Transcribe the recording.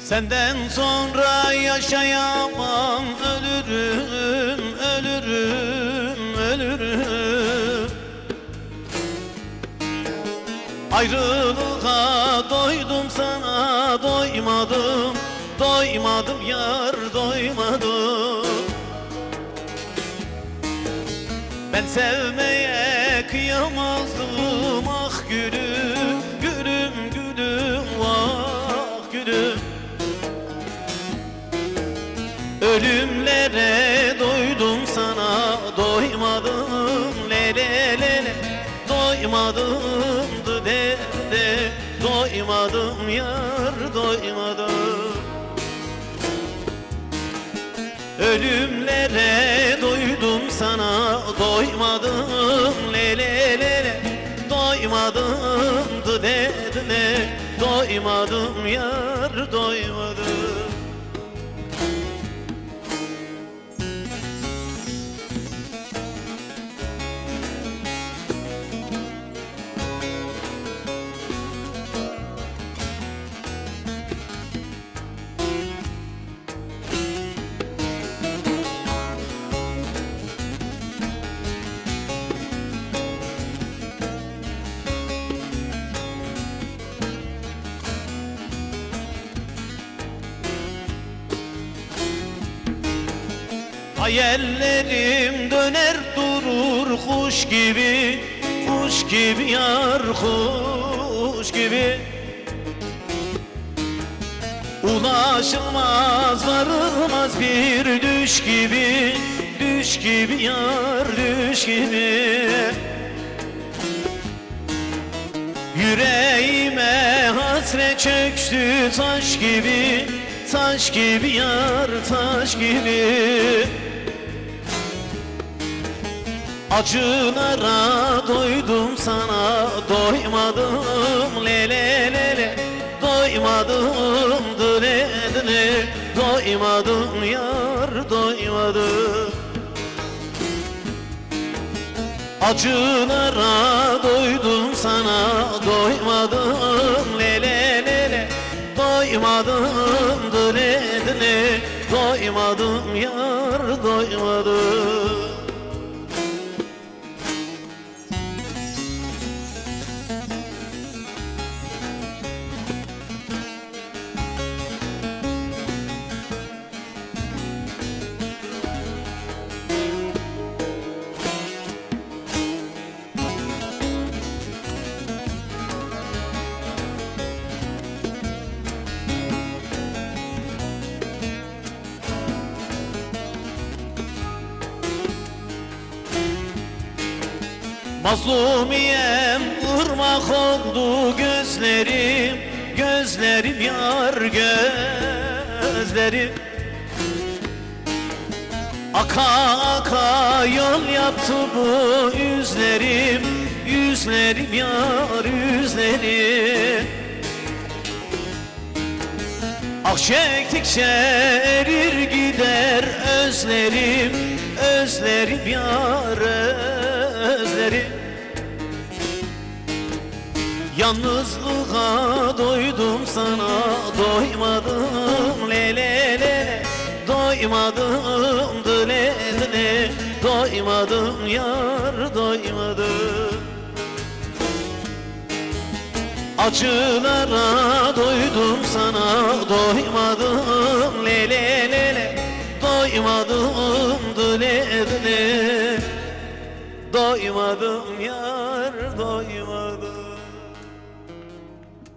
Senden sonra yaşayamam, ölürüm, ölürüm, ölürüm. Ayrılığa doydum, sana doymadım, doymadım yar, doymadım. Ben sevmeye kıyamazdım, ah gülüm, gülüm, gülüm, ah gülüm. Ölümlere doydum, sana doymadım, le le le le. Doymadım de de, doymadım yar, doymadım. Ölümlere doydum, sana doymadım, le le le le. Doymadım de de, doymadım yar, doymadım. Hayallerim döner durur kuş gibi, kuş gibi yar, kuş gibi. Ulaşılmaz, varılmaz bir düş gibi, düş gibi yar, düş gibi. Yüreğime hasret çöktü taş gibi, taş gibi yar, taş gibi. Acılara doydum, sana doymadım, le le le le. Doymadım dile dile, doymadım yar, doymadım. Acılara doydum, sana doymadım, le le le le. Doymadım dile dile, doymadım yar, doymadım. Mazlumiyem ırmak oldu gözlerim, gözlerim yar, gözlerim. Aka aka yol yaptı bu yüzlerim, yüzlerim yar, yüzlerim. Ah çektikçe erir gider özlerim, özlerim yar, özlerim. Yalnızlığa doydum, sana doymadım, le le le. Doymadım dile dile, doymadım yar, doymadım. Acılara doydum, sana doymadım, le le le le. Doymadım dile dile, doymadım yar.